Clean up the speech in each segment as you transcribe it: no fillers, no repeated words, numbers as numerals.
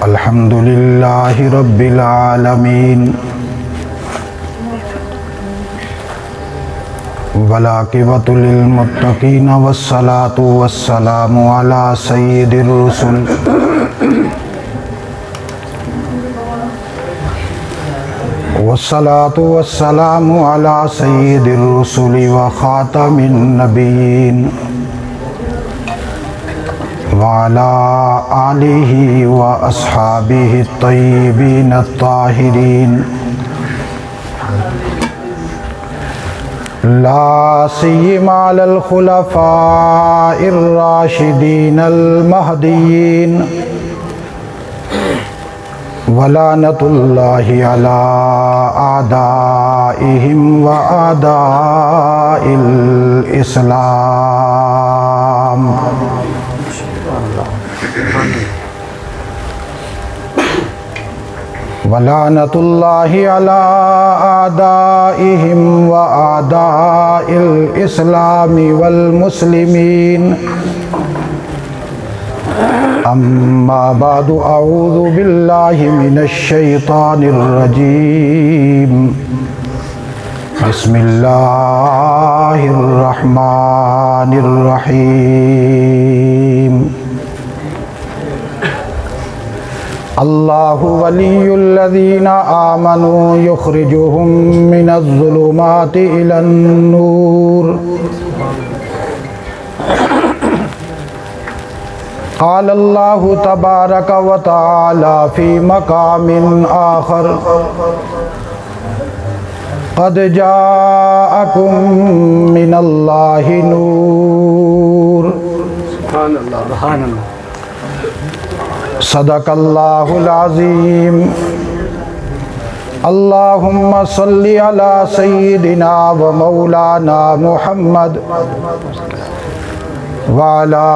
अल्हम्दुलिल्लाहि रब्बिल आलमीन वलाकिबतु लिल मुत्तकीन वस्सलातु वस्सलामु अला सय्यिदिर रुसुल वस्सलातु वस्सलामु अला सय्यिदिर रुसुलि व खातमिन नबिय्यीन वाला आलिही व अस्हाबिही तय्यिबीन अत्ताहिरीन ला सिय्यमा अलल खुलफाइर राशिदीन अल महदिय्यीन वलानतुल्लाहि अला आदाइहिम व आदाइल इस्लाम वलानतुल्लाहि अला आदाइहिम व आदाइल इस्लामी वल मुस्लिमीन अम्मा बादु अऊज़ु बिल्लाहि मिनश शैतानिर रजीम बिस्मिल्लाहिर रहमानिर रहीम अल्लाहु वलियुल्लज़ीना आमनू युख़रिजुहुम मिनज़्ज़ुलुमाति इलन्नूर क़ाल अल्लाहु तबारक व तआला फ़ी मक़ामिन आख़र क़द जाअकुम मिनल्लाहि नूर सदक़ल्लाहुल अज़ीम अल्लाहुम्मा सल्लि अला सय्यिदिना व मौलाना मुहम्मद व अला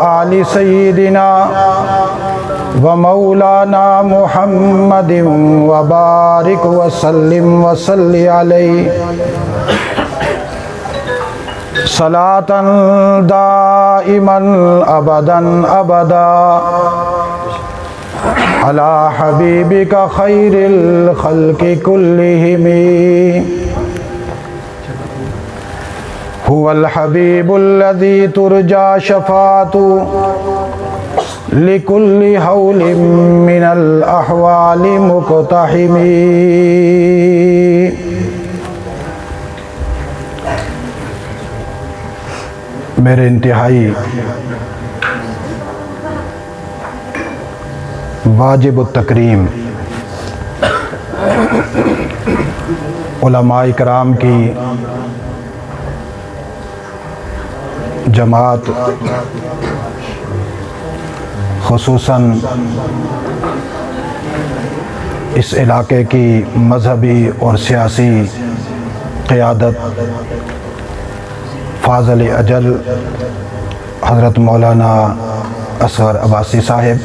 आलि सय्यिदिना व मौलाना मुहम्मदिन व बारिक व सल्लिम व सल्लि अलैहि सलातन दाइमन अबदन अबदा अला हबीबिका खैरिल खल्क़ि कुल्लिहिमी हुवल हबीबुल्लज़ी तुरजा शफ़ाअतु लिकुल्लि हौलिम मिनल अहवालि मुक़तहिमी। मेरे इंतहाई वाजिब तकरीम उलमाए कराम की जमात, खुसूसन इस इलाके की मजहबी और सियासी क़यादत फ़ाज़िल अजल हज़रत मौलाना असगर अब्बासी साहिब,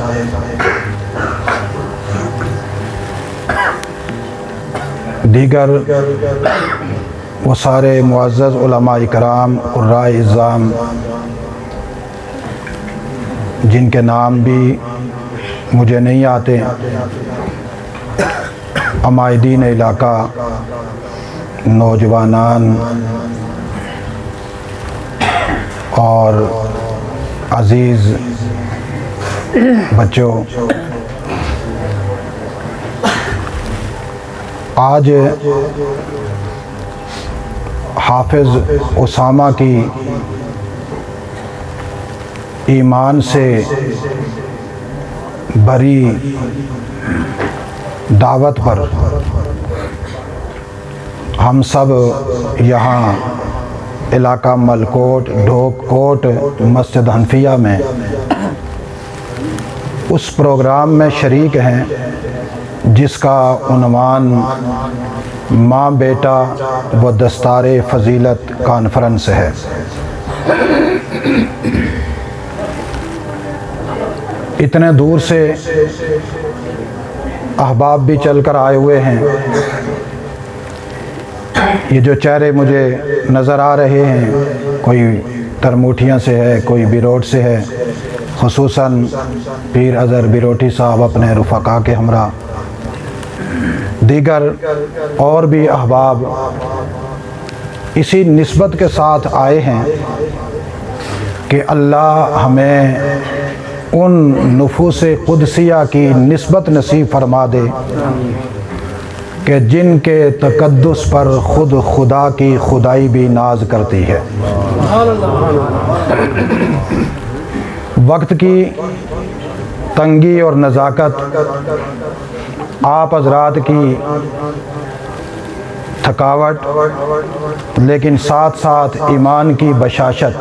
दीगर वो सारे मुअज़्ज़ज़ उलमाए कराम क़ुर्राए इज़्ज़ाम जिनके नाम भी मुझे नहीं आते, अमायदीन इलाका, नौजवानान और अज़ीज़ बच्चों, आज हाफिज़ उसामा की ईमान से भरी दावत पर हम सब यहाँ इलाका मलकोट ढोककोट मस्जिद हनफिया में उस प्रोग्राम में शरीक हैं जिसका उन्वान माँ बेटा व दस्तारे फ़जीलत कॉन्फ्रेंस है। इतने दूर से अहबाब भी चल कर आए हुए हैं। ये जो चेहरे मुझे नज़र आ रहे हैं, कोई तरमुठियाँ से है, कोई बिरोट से है, खुसूसन पीर अज़हर बिरोटी साहब अपने रुफ़क़ा के हमरा, दीगर और भी अहबाब इसी निस्बत के साथ आए हैं कि अल्लाह हमें उन नुफूस क़ुदसिया की निस्बत नसीब फरमा दे कि जिनके तक़द्दुस पर ख़ुद खुदा की खुदाई भी नाज करती है। वक्त की तंगी और नज़ाकत, आप हज़रात की थकावट, लेकिन साथ साथ ईमान की बशाशत,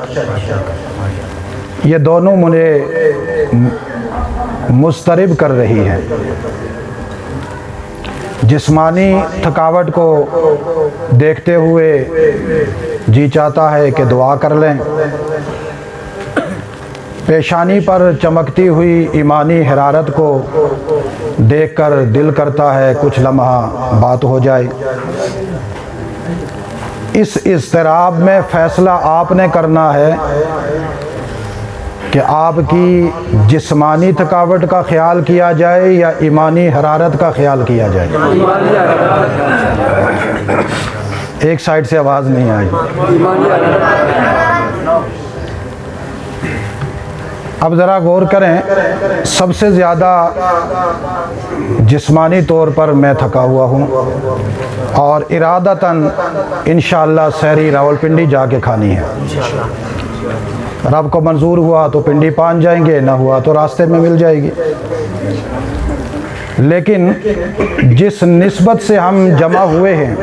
ये दोनों मुझे मुस्तरब कर रही है। जिस्मानी थकावट को देखते हुए जी चाहता है कि दुआ कर लें, पेशानी पर चमकती हुई ईमानी हरारत को देखकर दिल करता है कुछ लम्हा बात हो जाए। इस इज़्तिराब में फ़ैसला आपने करना है कि आपकी जिस्मानी थकावट का ख्याल किया जाए या ईमानी हरारत का ख्याल किया जाए। एक साइड से आवाज़ नहीं आई। अब ज़रा गौर करें, सबसे ज़्यादा जिस्मानी तौर पर मैं थका हुआ हूँ और इरादतन इंशाअल्लाह सहरी रावलपिंडी जाके खानी है। रब को मंजूर हुआ तो पिंडी पान जाएंगे, ना हुआ तो रास्ते में मिल जाएगी। लेकिन जिस निस्बत से हम जमा हुए हैं,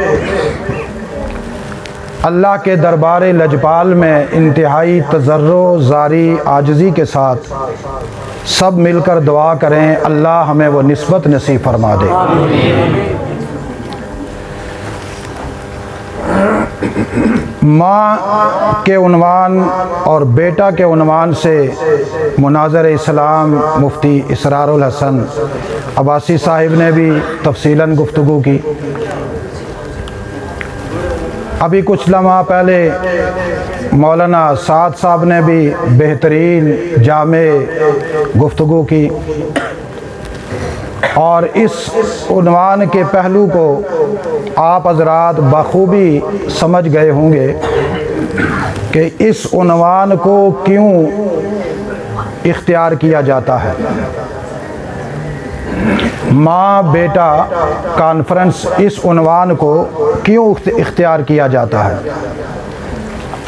अल्लाह के दरबार लजपाल में इंतहाई तज़र्रो ज़ारी आजिज़ी के साथ सब मिलकर दुआ करें, अल्लाह हमें वो निस्बत नसीब फरमा दे। माँ के उन्वान और बेटा के उन्वान से मुनाज़र इस्लाम मुफ्ती इसरारुल हसन अब्बासी साहिब ने भी तफसीलन गुफ्तगू की। अभी कुछ लम्हा पहले मौलाना साद साहब ने भी बेहतरीन जामे गुफ्तगू की और इस उन्वान के पहलू को आप हज़रात बखूबी समझ गए होंगे कि इस उन्वान को क्यों इख्तियार किया जाता है। माँ बेटा कॉन्फ्रेंस, इस उन्वान को क्यों इख्तियार किया जाता है।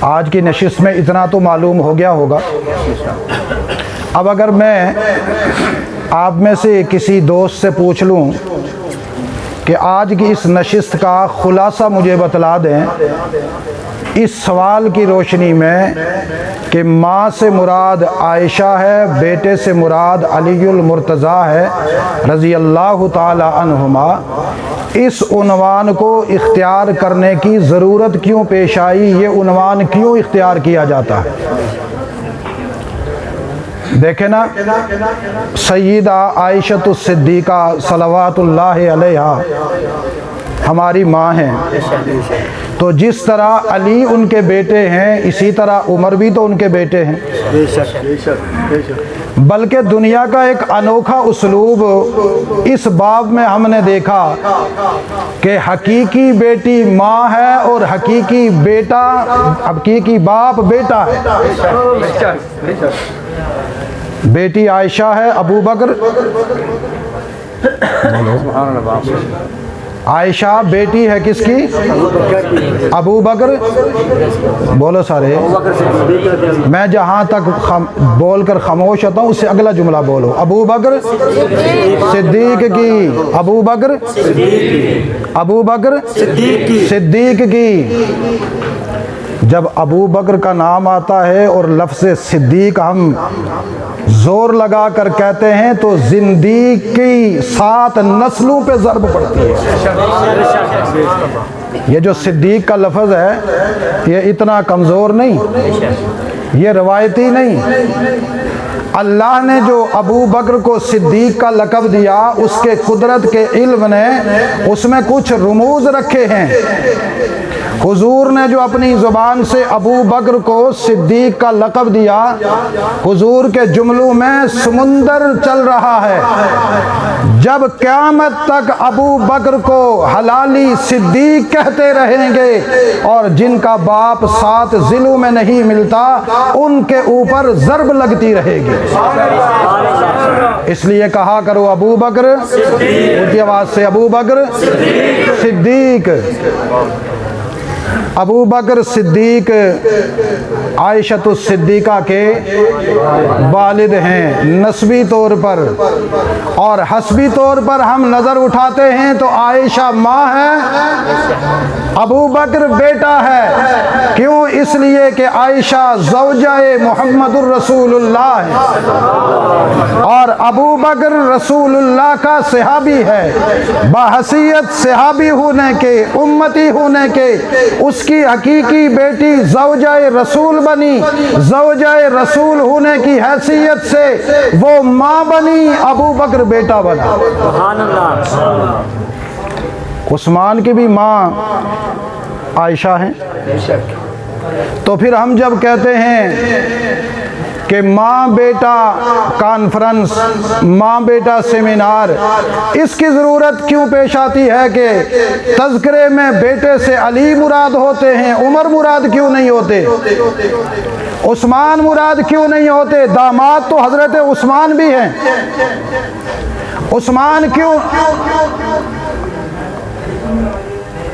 आज की नशिस्त में इतना तो मालूम हो गया होगा। अब अगर मैं आप में से किसी दोस्त से पूछ लूँ कि आज की इस नशिस्त का खुलासा मुझे बतला दें, इस सवाल की रोशनी में कि माँ से मुराद आयशा है, बेटे से मुराद अलीयुल मुर्तज़ा है रज़ी अल्लाह ताला अन्हुमा, इस उन्वान को इख्तियार करने की ज़रूरत क्यों पेश आई, ये उन्वान क्यों इख्तियार किया जाता है। देखें ना, सय्यदा आयशतु सिद्दीक़ा सलवातुल्लाहि अलैहा हमारी माँ हैं, तो जिस तरह अली उनके बेटे हैं, इसी तरह उमर भी तो उनके बेटे हैं। बल्कि दुनिया का एक अनोखा उसलूब इस बाब में हमने देखा कि हकीकी बेटी माँ है और हकीकी बेटा, हकीकी बाप बेटा है। बेटी आयशा है, अबू बकर, आयशा बेटी है किसकी, अबू बकर, बोलो सारे। मैं जहाँ तक बोल कर खामोश होता हूँ उससे अगला जुमला बोलो। अबू बकर सिद्दीक की, अबू बकर, अबू बकर सिद्दीक की। जब अबू बकर का नाम आता है और लफ्ज़ सिद्दीक हम ज़ोर लगा कर कहते हैं तो ज़िंदगी 7 नस्लों पे ज़र्ब पड़ती है। ये जो सिद्दीक का लफ्ज़ है ये इतना कमज़ोर नहीं, ये रवायती नहीं, अल्लाह ने जो अबू बकर को सिद्दीक का लक़ब दिया, उसके कुदरत के इल्म ने उसमें कुछ रुमूज रखे हैं। हुजूर ने जो अपनी ज़ुबान से अबू बकर को सिद्दीक का लक़ब दिया, हुजूर के जुमलों में समुंदर चल रहा है। जब क़यामत तक अबू बकर को हलाली सिद्दीक कहते रहेंगे और जिनका बाप 7 ज़िलों में नहीं मिलता उनके ऊपर ज़र्ब लगती रहेगी। इसलिए कहा करो अबू बकर, ऊंची आवाज़ से अबू बकर सिद्दीक। अबू बकर सिद्दीक आयशतुस सिद्दीक़ा के वालिद हैं नस्बी तौर पर, और हस्बी तौर पर हम नज़र उठाते हैं तो आयशा माँ है, अबू बकर बेटा है। क्यों? इसलिए कि आयशा ज़ौजाए मुहम्मदुर रसूलुल्लाह है और अबू बकर रसूलुल्लाह का सहाबी है। बहसीयत सहाबी होने के, उम्मती होने के, उसकी हकीकी बेटी ज़ौजाए रसूल बनी। ज़ौजाए रसूल होने की हैसियत से वो माँ बनी, अबू बकर बेटा बना। उस्मान की भी माँ आयशा हैं। तो फिर हम जब कहते हैं कि माँ बेटा कॉन्फ्रेंस, माँ बेटा सेमिनार, इसकी ज़रूरत क्यों पेश आती है कि तज़किरे में बेटे से अली मुराद होते हैं, उमर मुराद क्यों नहीं होते, उस्मान मुराद क्यों नहीं होते? दामाद तो हज़रत उस्मान भी हैं। उस्मान क्यों?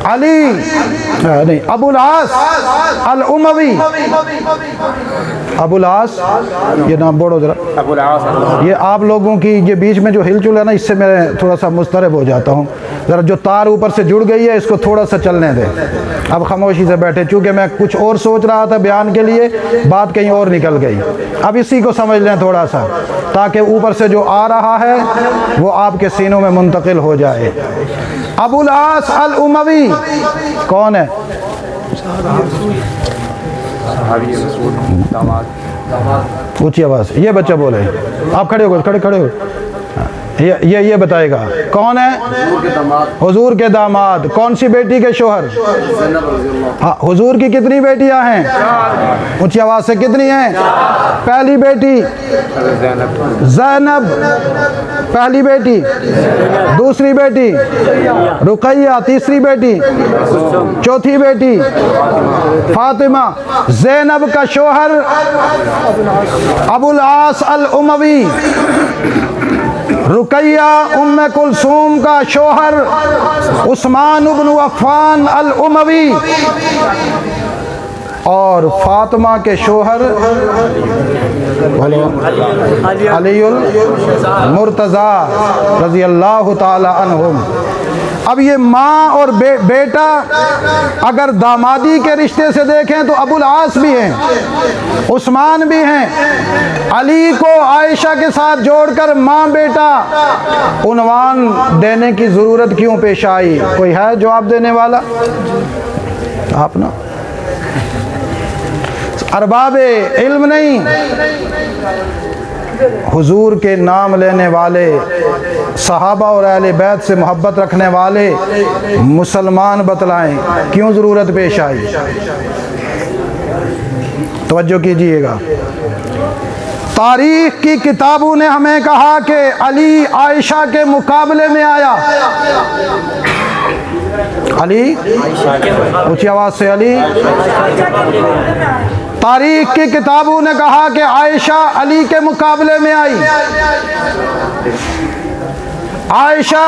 अली नहीं, अबुल आस अल उमवी, अबुल आस, ये नाम बोलो जरा। अबुल आस, ये आप लोगों की ये बीच में जो हिलचुल है ना, इससे मैं थोड़ा सा मुस्तरब हो जाता हूँ। ज़रा जो तार ऊपर से जुड़ गई है इसको थोड़ा सा चलने दें। अब खामोशी से बैठे, चूँकि मैं कुछ और सोच रहा था बयान के लिए, बात कहीं और निकल गई। अब इसी को समझ लें थोड़ा सा, ताकि ऊपर से जो आ रहा है वो आपके सीनों में मुंतकिल हो जाए। अबुल आस अल उमवी कौन है? ऊंची आवाज़, ये बच्चा बोले। आप खड़े हो, खड़े हो। ये बताएगा कौन है? हुजूर के दामाद। कौन सी बेटी के शोहर? हाँ, हुजूर की कितनी बेटियां हैं? ऊंची आवाज़ से कितनी हैं? पहली बेटी ज़ैनब, पहली बेटी। दूसरी बेटी रुकैया, तीसरी बेटी, चौथी बेटी फातिमा। ज़ैनब का शोहर अबुल आस अल उमवी। रुकैया उम्मे कुलसूम का शोहर उस्मान इब्न अफ़्फ़ान अल उमवी। और फातिमा के शोहर अलीउल मुर्तज़ा रज़ी अल्लाह ताला अन्हुम। अब ये माँ और बेटा अगर दामादी के रिश्ते से देखें तो अबुल आस भी हैं, उस्मान भी हैं। अली को आयशा के साथ जोड़कर माँ बेटा उन्वान देने की ज़रूरत क्यों पेश आई? कोई है जवाब देने वाला? आप ना अरबाबे इल्म नहीं, हुजूर के नाम लेने वाले, सहाबा और अहले बैत से मोहब्बत रखने वाले मुसलमान बतलाएं क्यों ज़रूरत पेश आई? तवज्जो कीजिएगा। तारीख़ की किताबों ने हमें कहा कि अली आयशा के मुकाबले में आया। अली, ऊंची आवाज़ से अली। तारीख़ की किताबों ने कहा कि आयशा अली के मुकाबले में आई। आयशा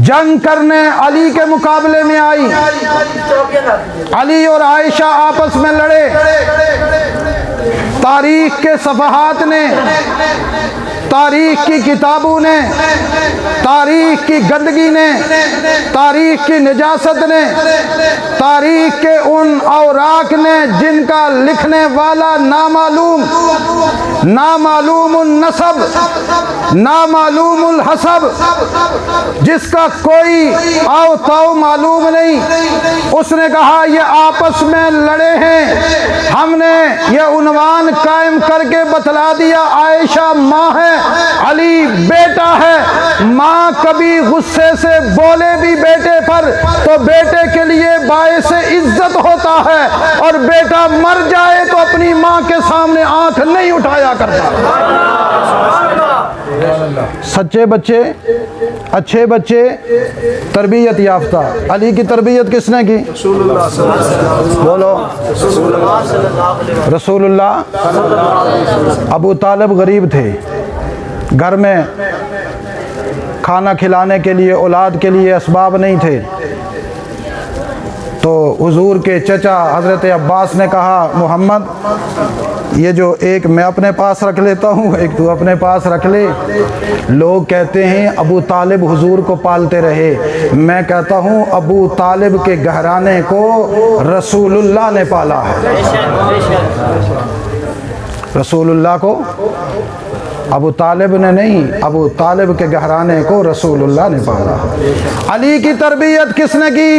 जंग करने अली के मुकाबले में आई। अली और आयशा आपस में लड़े। तारीख़ के सफ़हात ने, तारीख की किताबों ने, तारीख की गंदगी ने, तारीख की निजासत ने, तारीख के उन औराक ने जिनका लिखने वाला नामालूम, नामालूमुन नसब, नामालूमुल हसब, जिसका कोई आओ ताओ मालूम नहीं, उसने कहा ये आपस में लड़े हैं। हमने ये उन्वान कायम करके बतला दिया, आयशा माँ है, अली बेटा है। माँ कभी गुस्से से बोले भी बेटे पर तो बेटे के लिए बायस इज्जत होता है, और बेटा मर जाए तो अपनी माँ के सामने आंख नहीं उठाया करता। सच्चे बच्चे, अच्छे बच्चे, तरबियत याफ्ता। अली की तरबियत किसने की? बोलो, रसूलुल्लाह। अबू तालिब गरीब थे, घर में खाना खिलाने के लिए, औलाद के लिए असबाब नहीं थे, तो हुजूर के चचा हज़रत अब्बास ने कहा, मोहम्मद ये जो एक मैं अपने पास रख लेता हूँ, एक तू अपने पास रख ले। लोग कहते हैं अबू तालिब हुजूर को पालते रहे, मैं कहता हूँ अबू तालिब के घराने को रसूलुल्लाह ने पाला है। रसूलुल्लाह को अबू तालिब ने नहीं, अबू तालिब के घराने को रसूलुल्लाह ने पाला। अली की तरबियत किसने की?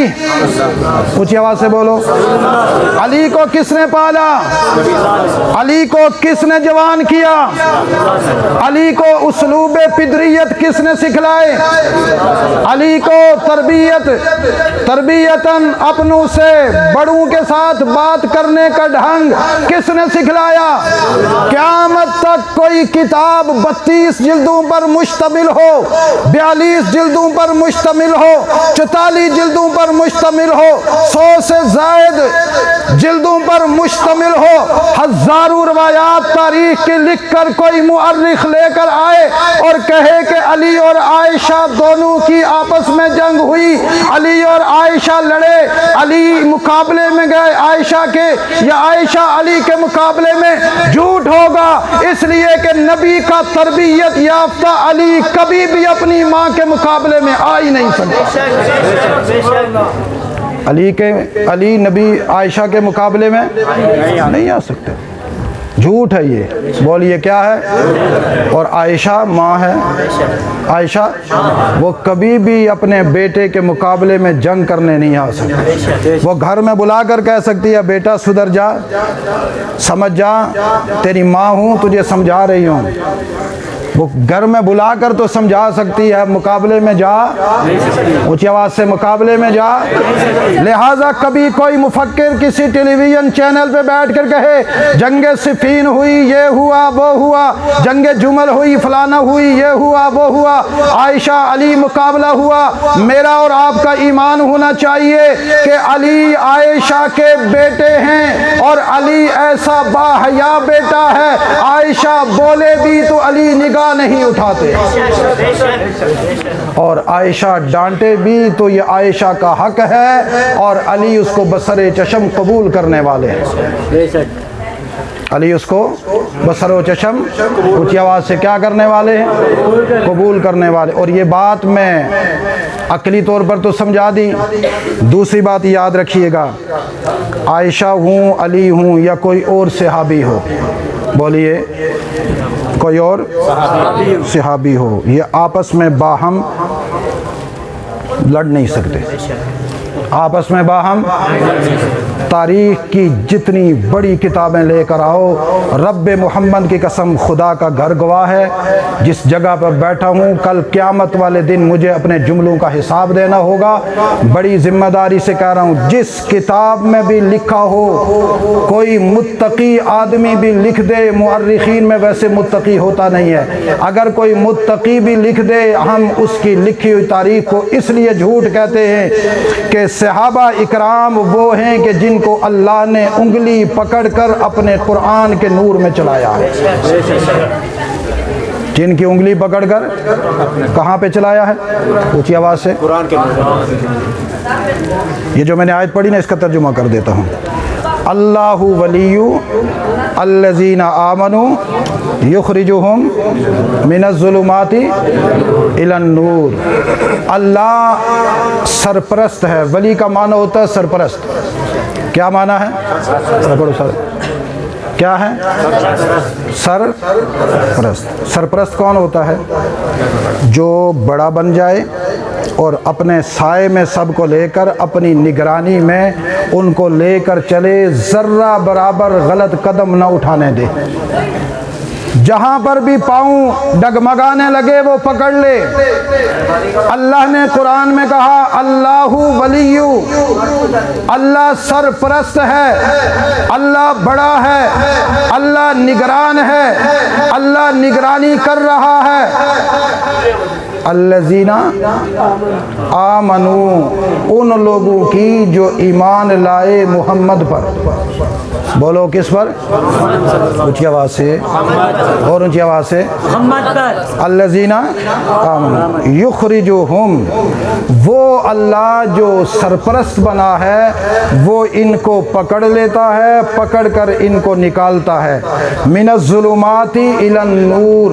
ऊंची आवाज से बोलो। अली को किसने पाला? अली को किसने जवान किया? अली को उसलूब पिदरियत किसने सिखलाए? अली को तरबियतन अपनों से बड़ों के साथ बात करने का ढंग किसने सिखलाया? क़यामत तक कोई किताब 32 जिल्दों पर मुश्तमिल हो, 42 जिल्दों पर मुश्तमिल हो, 44 जिल्दों पर मुश्तमिल हो, 100 से ज़ायद जिल्दों पर मुश्तमिल हो, हज़ारों रवायात तारीख की लिख कर कोई मुअर्रिख लेकर आए और कहे कि अली और आयशा दोनों की आपस में जंग हुई, अली और आयशा लड़े, अली मुकाबले में गए आयशा के, या आयशा अली के मुकाबले में, झूठ होगा। इसलिए कि नबी का तरबियत याफ्ता अली कभी भी अपनी माँ के मुकाबले में आ ही नहीं सकता। अली नबी आयशा के मुकाबले में नहीं आ सकते। झूठ है ये, बोलिए क्या है? और आयशा माँ है, आयशा वो कभी भी अपने बेटे के मुकाबले में जंग करने नहीं आ सकती। वो घर में बुलाकर कह सकती है बेटा सुधर जा, समझ जा, तेरी माँ हूँ, तुझे समझा रही हूँ। वो घर में बुलाकर तो समझा सकती है, मुकाबले में जा, ऊंची आवाज से मुकाबले में जा। लिहाजा कभी कोई मुफक्किर किसी टेलीविजन चैनल पे बैठ कर कहे जंगे सिफीन हुई, ये हुआ वो हुआ, जंगे जुमल हुई, फलाना हुई, ये हुआ वो हुआ, आयशा अली मुकाबला हुआ, मेरा और आपका ईमान होना चाहिए कि अली आयशा के बेटे हैं और अली ऐसा बाहया बेटा है, आयशा बोले भी तो अली निगाह नहीं उठाते, और आयशा डांटे भी तो ये आयशा का हक है, और अली उसको बसरे चशम कबूल करने वाले हैं। अली उसको बसरो चशम ऊंची आवाज़ से क्या करने वाले हैं? कबूल करने वाले। और ये बात मैं अकली तौर पर तो समझा दी। दूसरी बात याद रखिएगा, आयशा हूँ, अली हूँ, या कोई और सहाबी हो, बोलिए कोई और सहाबी हो, ये आपस में बाहम लड़ नहीं सकते, आपस में बाहम। तारीख की जितनी बड़ी किताबें लेकर आओ, रब्बे मोहम्मद की कसम खुदा का घर गवाह है, जिस जगह पर बैठा हूँ कल क़यामत वाले दिन मुझे अपने जुमलों का हिसाब देना होगा। बड़ी जिम्मेदारी से कह रहा हूँ, जिस किताब में भी लिखा हो, कोई मुत्तकी आदमी भी लिख दे, मुअर्रिखीन में वैसे मुत्तकी होता नहीं है, अगर कोई मुत्तकी भी लिख दे, हम उसकी लिखी हुई तारीख को इसलिए झूठ कहते हैं कि सहाबा इकराम वो हैं कि जिनको अल्लाह ने उंगली पकड़कर अपने कुरान के नूर में चलाया है, जिनकी उंगली पकड़कर कहाँ पे चलाया है? ऊंची आवाज़ से कुरान के नूर। ये जो मैंने आयत पढ़ी ना, इसका तर्जुमा कर देता हूँ। अल्लाहु वलियु अल्लज़ीना आमनु युखरिजुहुम मिनज़्ज़ुलुमाति इलन-नूर। अल्लाह सरपरस्त है। वली का माना होता है सरपरस्त। क्या माना है? क्या है? सरपरस्त। सरपरस्त कौन होता है? जो बड़ा बन जाए और अपने साए में सबको लेकर अपनी निगरानी में उनको लेकर चले, ज़र्रा बराबर गलत कदम न उठाने दे। जहाँ पर भी पाँव डगमगाने लगे वो पकड़ ले। अल्लाह ने कुरान में कहा अल्लाहु वलियु, अल्लाह सरपरस्त है, अल्लाह बड़ा है, अल्लाह निगरान है, अल्लाह निगरानी कर रहा है। अल्लज़ीना आमनू, उन लोगों की जो ईमान लाए मोहम्मद पर। बोलो किस पर? ऊंची आवाज़ से और ऊंची आवाज़ से। अल्लज़ीना आमनू युखरिजुहुम, वो अल्लाह जो सरपरस्त बना है वो इनको पकड़ लेता है, पकड़ कर इनको निकालता है। मिनज़्ज़ुलुमाति इलन-नूर,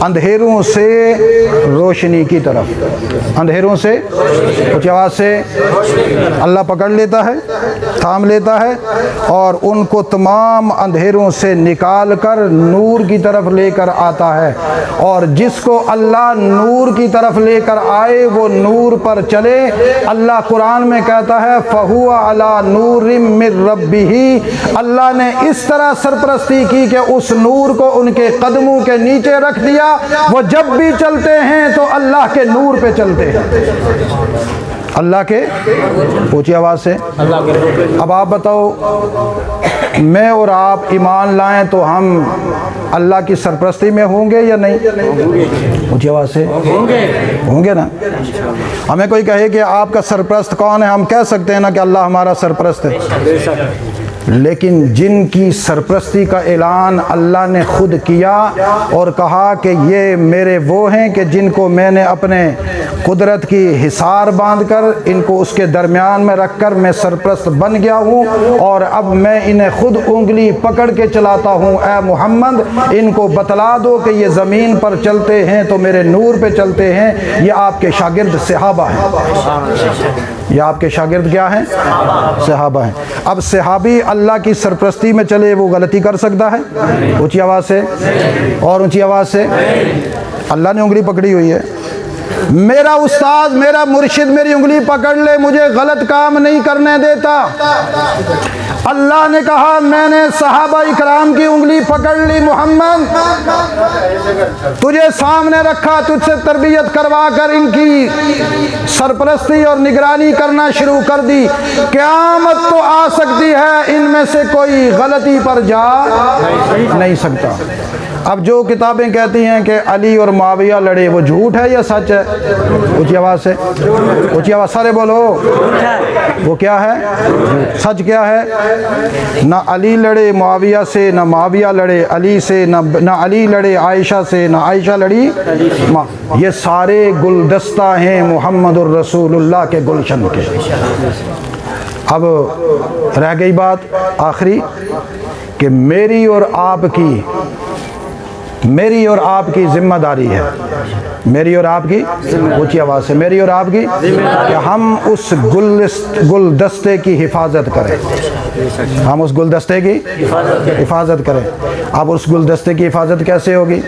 अंधेरों से रोशनी की तरफ। अंधेरों से, ऊंची आवाज़ से। अल्लाह पकड़ लेता है, थाम लेता है और उनको तमाम अंधेरों से निकाल कर नूर की तरफ लेकर आता है। और जिसको अल्लाह नूर की तरफ लेकर आए वो नूर पर चले। अल्लाह कुरान में कहता है फ़हुवा अला नूरिम मिर रब्बिही, अल्लाह ने इस तरह सरपरस्ती की कि उस नूर को उनके कदमों के नीचे रख दिया। वो जब भी चलते हैं तो अल्लाह के नूर पे चलते हैं। अल्लाह के, ऊंची आवाज़ से। अब आप बताओ, मैं और आप ईमान लाएं तो हम अल्लाह की सरपरस्ती में होंगे या नहीं? ऊंची आवाज़ से। होंगे ना। हमें कोई कहे कि आपका सरपरस्त कौन है, हम कह सकते हैं ना कि अल्लाह हमारा सरपरस्त है। लेकिन जिनकी सरपरस्ती का ऐलान अल्लाह ने खुद किया और कहा कि ये मेरे वो हैं कि जिनको मैंने अपने कुदरत की हिसार बांधकर इनको उसके दरमियान में रखकर मैं सरपरस्त बन गया हूँ और अब मैं इन्हें खुद उंगली पकड़ के चलाता हूँ। ऐ मोहम्मद, इनको बतला दो कि ये ज़मीन पर चलते हैं तो मेरे नूर पे चलते हैं। ये आपके शागिर्द सहाबा हैं। ये आपके शागिर्द क्या हैं? सहाबा हैं। अब सहाबी अल्लाह की सरपरस्ती में चले, वो गलती कर सकता है? ऊंची आवाज़ से और ऊंची आवाज़ से। अल्लाह ने उंगली पकड़ी हुई है। मेरा उस्ताद, मेरा मुर्शिद मेरी उंगली पकड़ ले, मुझे गलत काम नहीं करने देता। अल्लाह ने कहा मैंने सहाबा इकराम की उंगली पकड़ ली मोहम्मद, तुझे सामने रखा, तुझसे तरबियत करवा कर इनकी सरपरस्ती और निगरानी करना शुरू कर दी। क़यामत तो आ सकती है, इनमें से कोई गलती पर जा नहीं सकता। अब जो किताबें कहती हैं कि अली और मुआविया लड़े, वो झूठ है या सच है? ऊंची आवाज़ से, ऊंची आवाज़ सारे बोलो। वो क्या है? सच क्या है? ना अली लड़े मुआविया से, ना मुआविया लड़े अली से, ना अली लड़े आयशा से, ना आयशा लड़ी माँ। ये सारे गुलदस्ता हैं मुहम्मदुर रसूलुल्लाह के गुलशन के। अब रह गई बात आखिरी कि मेरी और आपकी जिम्मेदारी है। मेरी और आपकी, ऊंची आवाज़ से, मेरी और आपकी, कि हम उस गुलदस्ते की हिफाजत करें। हम उस गुलदस्ते की हिफाजत करें। अब उस गुलदस्ते की हिफाजत कैसे होगी?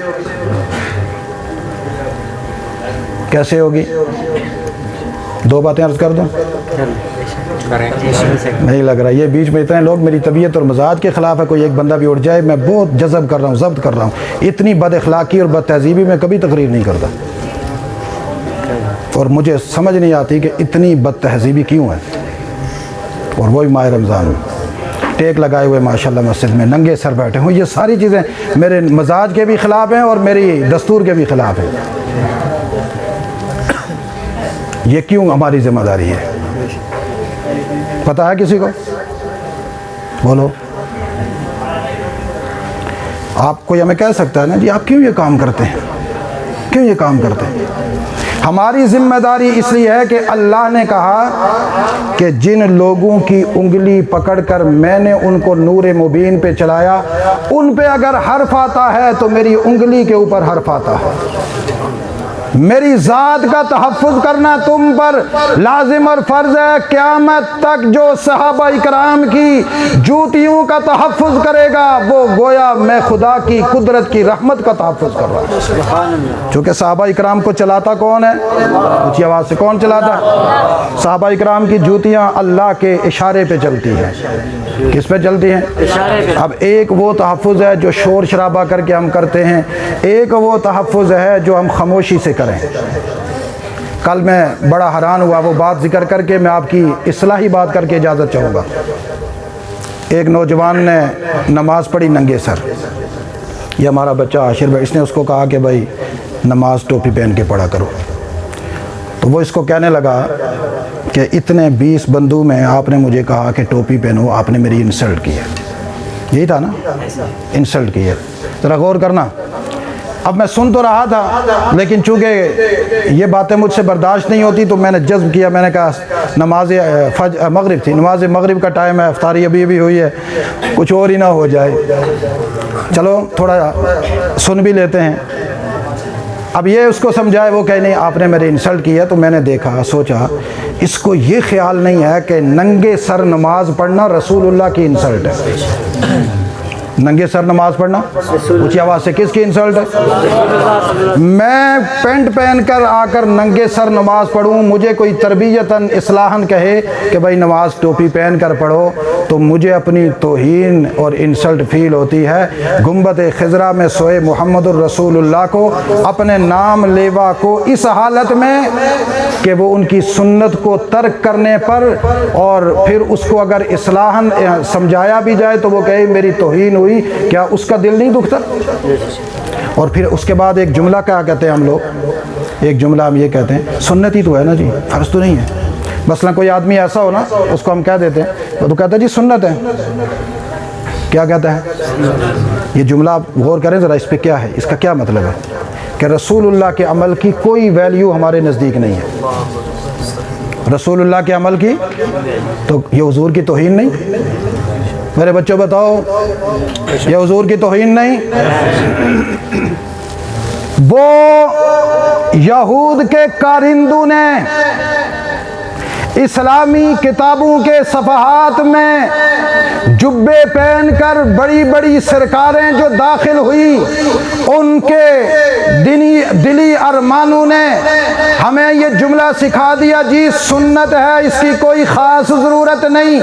कैसे होगी? दो बातें अर्ज़ कर दूं? नहीं लग रहा। ये बीच में इतने लोग मेरी तबीयत और मजाज के ख़िलाफ़ है, कोई एक बंदा भी उठ जाए, मैं बहुत जज़ब कर रहा हूँ, ज़ब्त कर रहा हूँ। इतनी बदअखलाक़ी और बदतहज़ीबी में कभी तकरीर नहीं करता और मुझे समझ नहीं आती कि इतनी बदतहज़ीबी क्यों है। और वही माह रमज़ान में टेक लगाए हुए माशाल्लाह मस्जिद में नंगे सर बैठे हूँ। ये सारी चीज़ें मेरे मजाज के भी ख़िलाफ़ हैं और मेरी दस्तूर के भी ख़िलाफ़ हैं। ये क्यों हमारी ज़िम्मेदारी है? पता है किसी को? बोलो। आप कोई हमें कह सकता है ना जी आप क्यों ये काम करते हैं, क्यों ये काम करते हैं? हमारी जिम्मेदारी इसलिए है कि अल्लाह ने कहा कि जिन लोगों की उंगली पकड़कर मैंने उनको नूर मुबीन पे चलाया, उन पे अगर हर्फ आता है तो मेरी उंगली के ऊपर हर्फ आता है। मेरी ज़ात का तहफ़्फ़ुज़ करना तुम पर लाजिम और फ़र्ज़ है। क़यामत तक जो सहाबा इकराम की जूतियों का तहफ़्फ़ुज़ करेगा वो गोया मैं खुदा की कुदरत की रहमत का तहफ़्फ़ुज़ कर रहा हूँ। चूँकि सहाबा इकराम को चलाता कौन है? ऊँची आवाज़ से कौन चलाता? सहाबा इकराम की जूतियाँ अल्लाह के इशारे पे चलती हैं। किस पे चलती हैं? अब एक वो तहफ़्फ़ुज़ है जो शोर शराबा करके हम करते हैं, एक वो तहफ़्फ़ुज़ है जो हम खामोशी से करें। कल मैं बड़ा हैरान हुआ वो बात जिक्र करके मैं आपकी इस्लाही बात करके इजाज़त चाहूँगा। एक नौजवान ने नमाज़ पढ़ी नंगे सर, ये हमारा बच्चा आशिर भाई, इसने उसको कहा कि भाई नमाज टोपी पहन के पढ़ा करो। तो वो इसको कहने लगा कि इतने 20 बंदों में आपने मुझे कहा कि टोपी पहनो, आपने मेरी इंसल्ट की है। यही था ना, इंसल्ट की है। ज़रा गौर करना। अब मैं सुन तो रहा था लेकिन चूँकि ये बातें मुझसे बर्दाश्त नहीं होती तो मैंने जज्ब किया। मैंने कहा नमाज मगरिब थी, नमाज मगरिब का टाइम है, इफ्तारी अभी हुई है, कुछ और ही ना हो जाए, चलो थोड़ा सुन भी लेते हैं। अब ये उसको समझाए, वो कहे नहीं आपने मेरे इंसल्ट की है। तो मैंने देखा, सोचा इसको ये ख्याल नहीं है कि नंगे सर नमाज पढ़ना रसूलुल्लाह की इंसल्ट है। नंगे सर नमाज पढ़ना ऊँची आवाज़ से किसकी इंसल्ट है? मैं पेंट पहन कर आकर नंगे सर नमाज पढ़ूँ, मुझे कोई तरबियतन इस्लाहन कहे कि भाई नमाज टोपी पहन कर पढ़ो, तो मुझे अपनी तौहीन और इंसल्ट फील होती है। गुंबद खिजरा में सोए मुहम्मदुर रसूलुल्लाह को, अपने नाम लेवा को इस हालत में कि वो उनकी सुन्नत को तर्क करने पर और फिर उसको अगर इस्लाहन समझाया भी जाए तो वो कहे मेरी तौहीन हुई, क्या उसका दिल नहीं दुखता? और फिर उसके बाद एक जुमला क्या कहते हैं हम लोग, एक जुमला हम ये कहते हैं सुन्नत ही तो है ना जी, फ़र्ज़ तो नहीं है। मसलन कोई आदमी ऐसा हो ना, उसको हम कह देते हैं तो कहता है जी सुन्नत है। क्या कहता है? ये जुमला आप गौर करें ज़रा, इस पर क्या है, इसका क्या मतलब है कि रसूलुल्लाह के अमल की कोई वैल्यू हमारे नज़दीक नहीं है। रसूलुल्लाह के अमल की तो ये हुजूर की तौहीन नहीं? मेरे बच्चों बताओ, ये हुजूर की तौहीन नहीं? वो यहूद के कारिंदों ने इस्लामी किताबों के सफ़हात में जुब्बे पहनकर बड़ी बड़ी सरकारें जो दाखिल हुई, उनके दिली अरमानों ने हमें ये जुमला सिखा दिया जी सुन्नत है, इसकी कोई ख़ास ज़रूरत नहीं।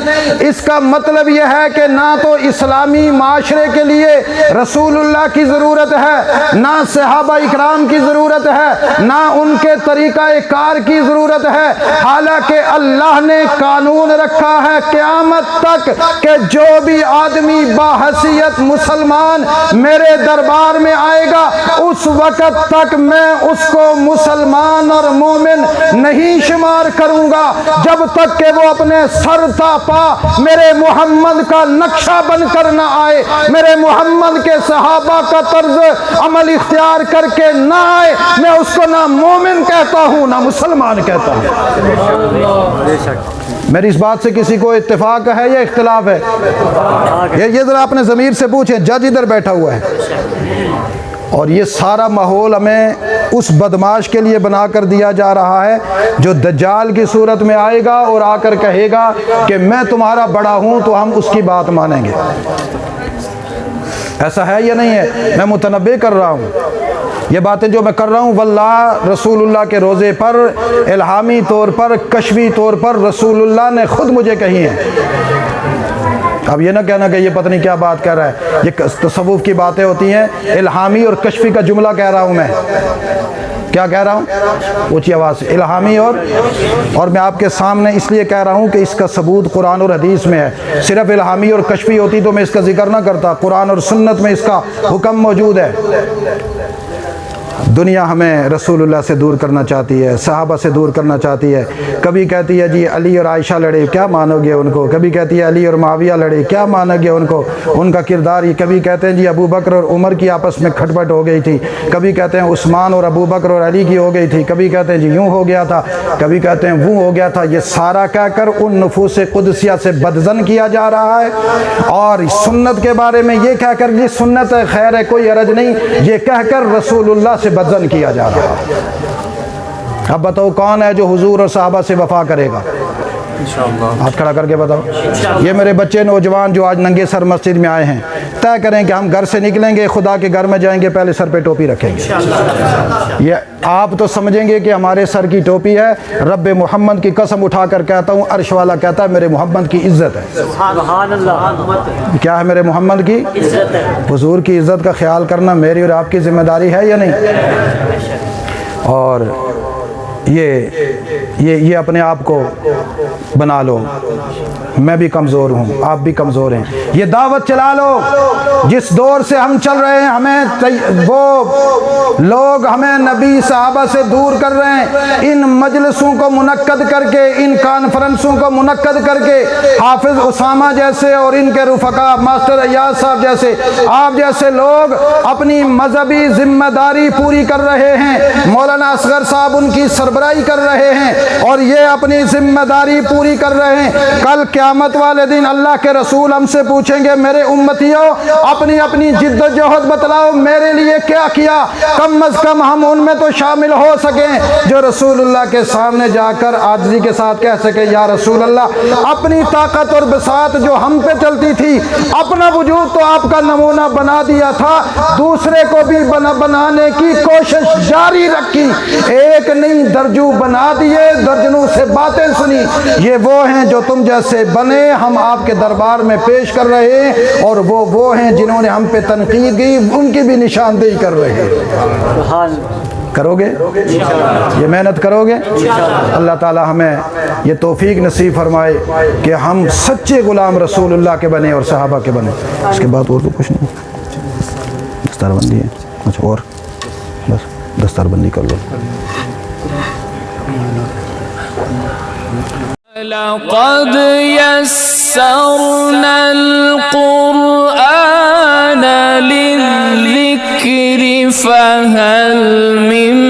इसका मतलब यह है कि ना तो इस्लामी माशरे के लिए रसूलुल्लाह की ज़रूरत है, ना सहाबा इकराम की ज़रूरत है, ना उनके तरीक़ा कार की ज़रूरत है। हालांकि अल्लाह ने कानून रखा है क़यामत तक कि जो भी आदमी बाहसियत मुसलमान मेरे दरबार में आएगा उस वक़्त तक मैं उसको मुसलमान और मोमिन नहीं शुमार करूँगा जब तक कि वो अपने सर तापा मेरे मोहम्मद का नक्शा बनकर ना आए, मेरे मोहम्मद के सहाबा का तर्ज अमल इख्तियार करके ना आए। मैं उसको ना मोमिन कहता हूँ ना मुसलमान कहता हूँ। मेरी इस बात से किसी को इत्तेफाक है या इख्तिलाफ है? ये ज़रा अपने ज़मीर से पूछें, जज इधर बैठा हुआ है। और ये सारा माहौल हमें उस बदमाश के लिए बना कर दिया जा रहा है जो दज्जाल की सूरत में आएगा और आकर कहेगा कि मैं तुम्हारा बड़ा हूँ, तो हम उसकी बात मानेंगे। ऐसा है या नहीं है? मैं मुतनब्बे कर रहा हूँ, ये बातें जो मैं कर रहा हूँ वल्लाह रसूलुल्लाह के रोज़े पर इल्हामी तौर पर, कशवी तौर पर रसूलुल्लाह ने ख़ुद मुझे कही हैं। अब ये ना कहना कि ये पता नहीं क्या बात कर रहा है, ये तसव्वुफ़ की बातें होती हैं। इल्हामी और कशफी का जुमला कह रहा हूँ मैं। क्या कह रहा हूँ? ऊँची आवाज़ से इल्हामी और मैं आपके सामने इसलिए कह रहा हूँ कि इसका सबूत कुरान और हदीस में है। सिर्फ इल्हामी और कशफी होती तो मैं इसका जिक्र ना करता। कुरान और सुन्नत में इसका हुक्म मौजूद है। दुनिया हमें रसूलुल्लाह से दूर करना चाहती है, सहाबा से दूर करना चाहती है। कभी कहती है जी अली और आयशा लड़े, क्या मानोगे उनको? कभी कहती है अली और माविया लड़े, क्या मानोगे उनको, उनका किरदार ही। कभी कहते हैं जी अबू बकर और उमर की आपस में खटपट हो गई थी, कभी कहते हैं उस्मान और अबू बकर और अली की हो गई थी, कभी कहते हैं जी यूँ हो गया था, कभी कहते हैं वो हो गया था। ये सारा कहकर उन नफूस कुदसिया से बदजन किया जा रहा है, और सुन्नत के बारे में ये कहकर जी सुन्नत है, खैर है, कोई अरज नहीं, ये कहकर रसूलुल्लाह से बदजन किया जा रहा है। अब बताओ कौन है जो हुजूर और साहबा से वफा करेगा? हाथ खड़ा करके बताओ। ये मेरे बच्चे नौजवान जो आज नंगे सर मस्जिद में आए हैं, तय करें कि हम घर से निकलेंगे, खुदा के घर में जाएंगे, पहले सर पे टोपी रखेंगे। ये आप तो समझेंगे कि हमारे सर की टोपी है। रब मोहम्मद की कसम उठाकर कहता हूँ, अर्श वाला कहता है मेरे मोहम्मद की इज्जत है। क्या है? मेरे मोहम्मद की इज्जत है। हुजूर की इज्जत का ख्याल करना मेरी और आपकी जिम्मेदारी है या नहीं? और ये अपने आप को बना लो, मैं भी कमज़ोर हूँ, आप भी कमज़ोर हैं। ये दावत चला लो, जिस दौर से हम चल रहे हैं, हमें वो लोग हमें नबी साहबा से दूर कर रहे हैं। इन मजलिसों को मुनक्कद करके, इन कॉन्फ्रेंसों को मुनक्कद करके, हाफिज उसामा जैसे और इनके रुफका मास्टर अय्याज साहब जैसे, आप जैसे लोग अपनी मजहबी जिम्मेदारी पूरी कर रहे हैं। मौलाना असगर साहब उनकी सरबराही कर रहे हैं और ये अपनी जिम्मेदारी पूरी कर रहे हैं। कल क़यामत वाले दिन अल्लाह के रसूल हमसे पूछेंगे, मेरे उम्मतियों अपनी अपनी जिद्दोजहद बतलाओ, मेरे लिए क्या किया। कम अज कम हम उनमें तो शामिल हो सकें जो रसूलुल्लाह के सामने जाकर आजिज़ी के साथ कह सके, या रसूल अल्लाह, अपनी ताकत और बसात जो हम पे चलती थी, अपना वजूद तो आपका नमूना बना दिया था, दूसरे को भी बनाने की कोशिश जारी रखी, एक नहीं दर्जू बना दिए, दर्जनों से बातें सुनी। ये वो हैं जो तुम जैसे बने हम आपके दरबार में पेश कर रहे हैं, और वो हैं जिन्होंने हम पे तनकीद की, उनकी भी निशानदेही कर रहे हैं। करोगे? ये मेहनत करोगे? अल्लाह ताला हमें ये तौफीक नसीब फरमाए कि हम सच्चे गुलाम रसूलुल्लाह के बने और सहाबा के बने। इसके बाद और तो कुछ नहीं, दस्तारबंदी है कुछ और, बस दस्तारबंदी कर लो। लक़द यस्सरनल क़ुरआन लिज़्ज़िक्रि फ़हल मिन